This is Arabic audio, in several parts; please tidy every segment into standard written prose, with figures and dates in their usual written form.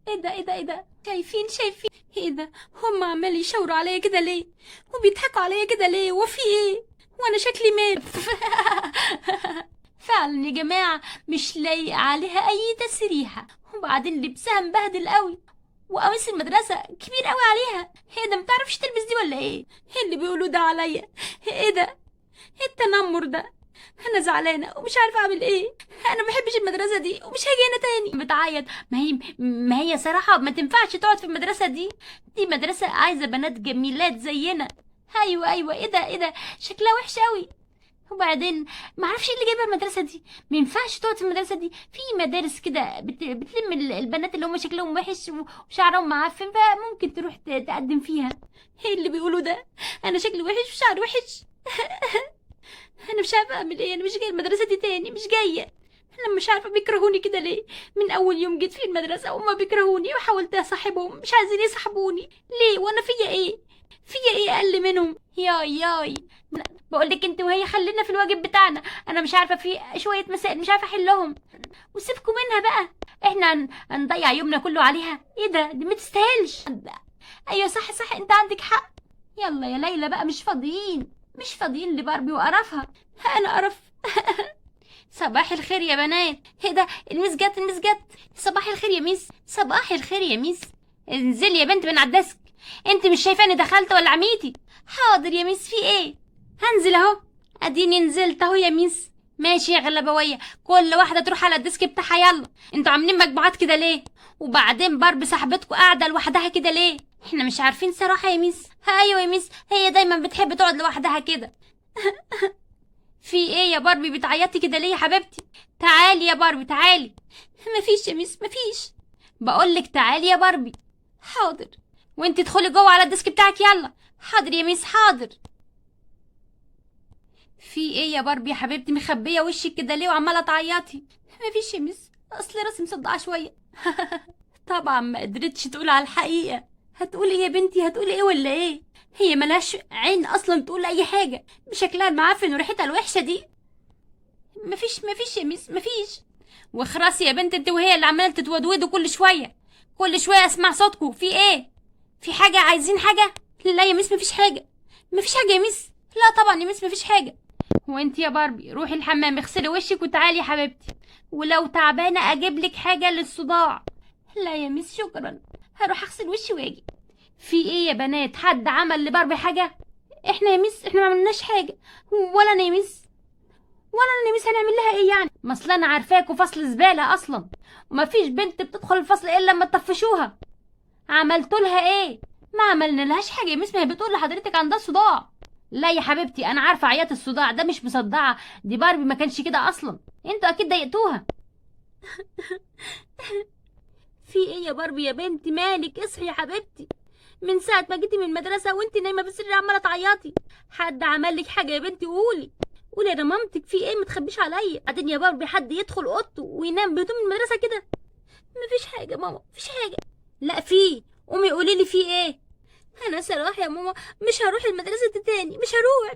ايه ده ايه ده ايه ده؟ شايفين ايه ده؟ هم عمال يشاوروا عليا كده ليه؟ وبيضحكوا عليا كده ليه؟ وفي ايه؟ وانا شكلي مات؟ فعلا يا جماعة مش لايق عليها اي تسريحة، وبعدين لبسها مبهدل قوي، وقميص المدرسة كبير قوي عليها. ايه ده؟ متعرفش تلبس دي ولا ايه؟ ايه اللي بيقولوا ده عليا؟ ايه ده؟ ايه التنمر ده؟ انا زعلانة ومش عارفة اعمل ايه. انا ما بحبش المدرسة دي ومش هاجي هنا تاني. بتعيط؟ ما هي صراحة ما تنفعش تقعد في المدرسة دي. دي مدرسة عايزة بنات جميلات زينا. ايوه ايه ده ايه ده؟ شكلها وحش قوي. وبعدين ما اعرفش ايه اللي جايبها المدرسه دي. ما ينفعش تقعد في المدرسه دي. في مدارس كده بتلم البنات اللي هم شكلهم وحش وشعرهم معفن، فممكن تروح تقدم فيها. ايه اللي بيقولوا ده؟ انا شكلي وحش وشعري وحش. انا مش عارفه اعمل ايه. انا مش جايه المدرسه دي تاني، مش جايه. انا مش عارفه بيكرهوني كده ليه. من اول يوم جيت في المدرسه وما بيكرهوني، وحاولت اصاحبهم مش عايزين يصاحبوني. ليه؟ وانا فيا ايه؟ فيا ايه اقل منهم؟ ياي. بقول لك انت وهي خلينا في الواجب بتاعنا. انا مش عارفه، في شويه مسائل مش عارفه احلهم، وسيبكم منها بقى. احنا هنضيع يومنا كله عليها؟ ايه ده؟ دي ما تستاهلش. ايوه صح انت عندك حق. يلا يا ليلى بقى، مش فاضيين لباربي وقرفها. انا قرف. صباح الخير يا بنات. ايه ده؟ المس جت. صباح الخير يا ميس. صباح الخير يا ميس. انزلي يا بنت من على الديسك. انت مش شايفه اني دخلت ولا عميتي؟ حاضر يا ميس. في ايه؟ هنزل اهو. اديني نزلت اهو يا ميس. ماشي يا غلبويه، كل واحده تروح على الديسك بتاعها. يلا. انتوا عاملين مجموعات كده ليه؟ وبعدين باربي صاحبتكم قاعده لوحدها كده ليه؟ احنا مش عارفين صراحه يا ميس. ايوه يا ميس، هي دايما بتحب تقعد لوحدها كده. في ايه يا باربي بتعيطي كده ليه يا حبيبتي؟ تعالي يا باربي تعالي. مفيش يا ميس مفيش. بقولك تعالي يا باربي. حاضر. وانت ادخلي جوه على الديسك بتاعك. يلا. حاضر يا ميس حاضر. في ايه يا باربي يا حبيبتي مخبيه وشك كده ليه وعماله تعيطي؟ مفيش يا ميس، اصل راسي مصدعه شويه. طبعا ما قدرتش تقول على الحقيقه. هتقولي ايه يا بنتي؟ هتقولي ايه ولا ايه؟ هي ملهاش عين اصلا تقول اي حاجه بشكلها المعفن وريحتها الوحشه دي. مفيش يا ميس مفيش. واخرسي يا بنت انت وهي اللي عماله تتودودوا كل شويه اسمع صوتكم. في ايه؟ في حاجه؟ عايزين حاجه؟ لا يا ميس مفيش حاجه يا ميس. لا طبعا يا ميس مفيش حاجه. وانت يا باربي روحي الحمام اغسلي وشك وتعالي يا حبيبتي. ولو تعبانه اجيب لك حاجه للصداع. لا يا ميس شكرا، هروح اغسل وشي واجي. في ايه يا بنات؟ حد عمل لباربي حاجه؟ احنا يا ميس احنا ما عملناش حاجه. ولا انا يا ميس. هنعمل لها ايه يعني؟ ما اصل انا عارفاكوا فصل زباله اصلا، ومفيش بنت بتدخل الفصل الا لما تطفشوها. عملتوا لها ايه؟ ما عملنا لهاش حاجه يا ميس، ما هي بتقول لحضرتك عندها صداع. لا يا حبيبتي انا عارفه عيات الصداع ده مش مصدعه. دي باربي ما كانش كده اصلا، انتوا اكيد ضايقتوها. في ايه يا باربي يا بنتي؟ مالك؟ اصحي يا حبيبتي. من ساعه ما جيتي من المدرسه وانت نايمه في السرير عماله تعيطي. حد عمل لك حاجه يا بنتي؟ قولي انا مامتك. في ايه؟ ما تخبيش عليا. بعدين يا باربي حد يدخل اوضته وينام بدون المدرسه كده؟ مفيش حاجه ماما، مفيش حاجه. لا في. قومي قولي لي في ايه. انا صراحه يا ماما مش هروح المدرسه دي تاني. مش هروح.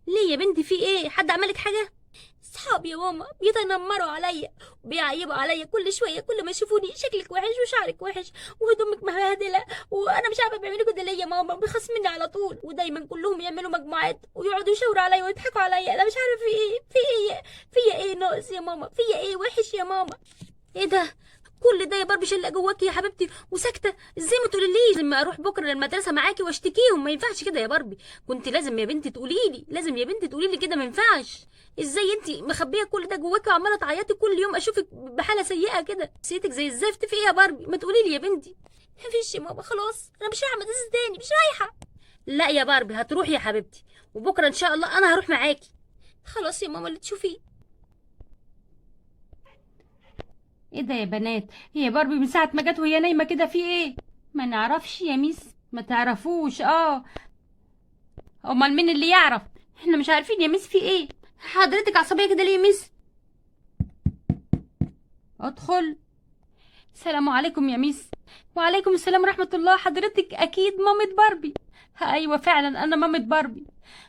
ليه يا بنتي؟ في ايه؟ حد عملك حاجه؟ صحابي يا ماما بيتنمروا عليا وبيعيبوا عليا كل شويه. كل ما يشوفوني شكلك وحش وشعرك وحش وهدومك مبهدله، وانا مش عارفه بيعملوا كده ليه يا ماما. بيخصموني على طول، ودايما كلهم يعملوا مجموعات ويقعدوا يشاوروا عليا ويضحكوا عليا. انا مش عارفه في ايه. فيا ايه ناقص يا ماما؟ فيا ايه وحش يا ماما؟ ايه ده؟ كل ده يا باربي شلة جواكي يا حبيبتي وساكته؟ ازاي ما تقوليليش؟ لما اروح بكره للمدرسه معاكي واشتكيهم. ما ينفعش كده يا باربي. كنت لازم يا بنتي تقوليلي، لازم يا بنتي تقوليلي كده. ما ينفعش. ازاي انت مخبيه كل ده جواكي وعماله تعيطي كل يوم اشوفك بحاله سيئه كده؟ نفسيتك زي الزفت. في ايه يا باربي؟ ما تقوليلي يا بنتي. مفيش يا ماما خلاص، انا مش رايحه مدرسه تاني، مش رايحه. لا يا باربي هتروحي يا حبيبتي، وبكره ان شاء الله انا هروح معاكي. خلاص يا ماما اللي تشوفيه. ايه ده يا بنات؟ هي باربي من ساعه ما جت وهي نايمه كده. في ايه؟ ما نعرفش يا ميس. ما تعرفوش؟ امال مين اللي يعرف؟ احنا مش عارفين يا ميس. في ايه؟ حضرتك عصبيه كده ليه يا ميس؟ ادخل. السلام عليكم يا ميس. وعليكم السلام ورحمه الله. حضرتك اكيد مامة باربي؟ ايوه فعلا انا مامة باربي،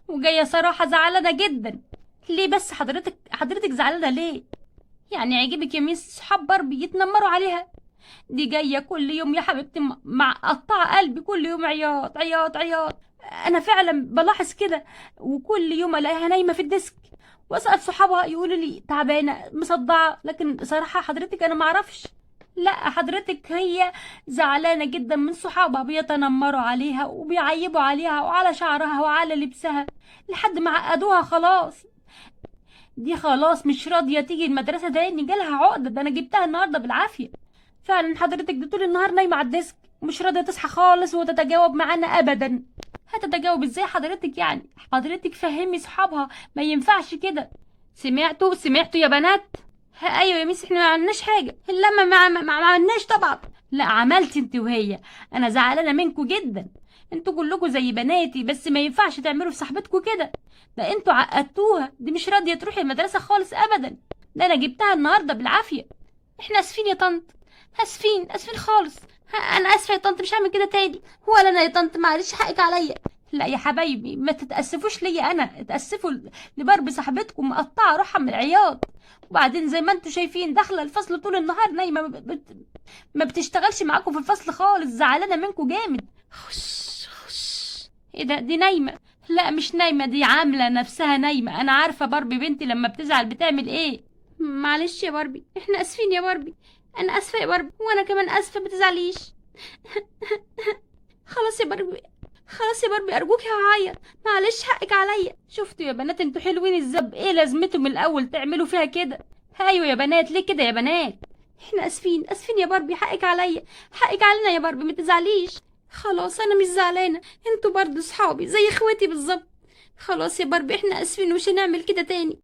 وجايه صراحه زعلانه جدا. ليه بس حضرتك زعلانه ليه؟ يعني عجبك يا ميس صحاب باربي يتنمروا عليها؟ دي جاية كل يوم يا حبيبتي مع قطع قلبي، كل يوم عياط عياط عياط. انا فعلا بلاحظ كده، وكل يوم الاقيها نايمة في الديسك، واسأل صحابها يقولوا لي تعبانة مصدعة، لكن بصراحة حضرتك انا معرفش. لا حضرتك هي زعلانة جدا من صحابها، بيتنمروا عليها وبيعيبوا عليها وعلى شعرها وعلى لبسها لحد ما عقدوها خلاص. دي خلاص مش راضية تيجي المدرسة تاني، جالها عقدة، ده انا جبتها النهاردة بالعافية. فعلا حضرتك دي طول النهار نايمة على الديسك، مش راضية تصحى خالص وتتجاوب معانا ابدا. هتتجاوب ازاي حضرتك؟ يعني حضرتك فهمي صحابها ما ينفعش كده. سمعتوا يا بنات؟ ايوه يا ميس احنا ما عملناش حاجه. لا ما عملناش طبعا. لا عملتي انت وهي. انا زعلانه منكم جدا، انتوا كلكم زي بناتي، بس ما ينفعش تعملوا في صاحبتكم كده. ده انتوا عقدتوها، دي مش راضيه تروح المدرسه خالص ابدا. ده انا جبتها النهارده بالعافيه. احنا اسفين يا طنط، اسفين خالص. انا اسفه يا طنط، مش هعمل كده تاني. ولا انا يا طنط، معلش حقك عليا. لا يا حبايبي ما تتاسفوش ليا انا، اتاسفوا لبرب صاحبتكم مقطعه روحها من العياط. وبعدين زي ما انتوا شايفين داخله الفصل طول النهار نايمه، ما بتشتغلش معاكم في الفصل خالص، زعلانه منكم جامد. خش. ايه ده؟ دي نايمه؟ لا مش نايمه، دي عامله نفسها نايمه. انا عارفه باربي بنتي لما بتزعل بتعمل ايه. معلش يا باربي، احنا اسفين يا باربي. انا اسفه يا باربي، وانا كمان اسفه، ما تزعليش. خلاص يا باربي، خلاص يا باربي ارجوكي هعيط، معلش حقك عليا. شفتوا يا بنات انتوا حلوين ازاي؟ ايه لازمته من الاول تعملوا فيها كده؟ ايوه يا بنات، ليه كده يا بنات؟ احنا اسفين يا باربي، حقك عليا، حقك علينا يا باربي، ما تزعليش. خلاص انا مش زعلانه، انتوا برضو صحابي زي اخواتي بالظبط. خلاص يا باربي احنا اسفين، ومش هنعمل كده تاني.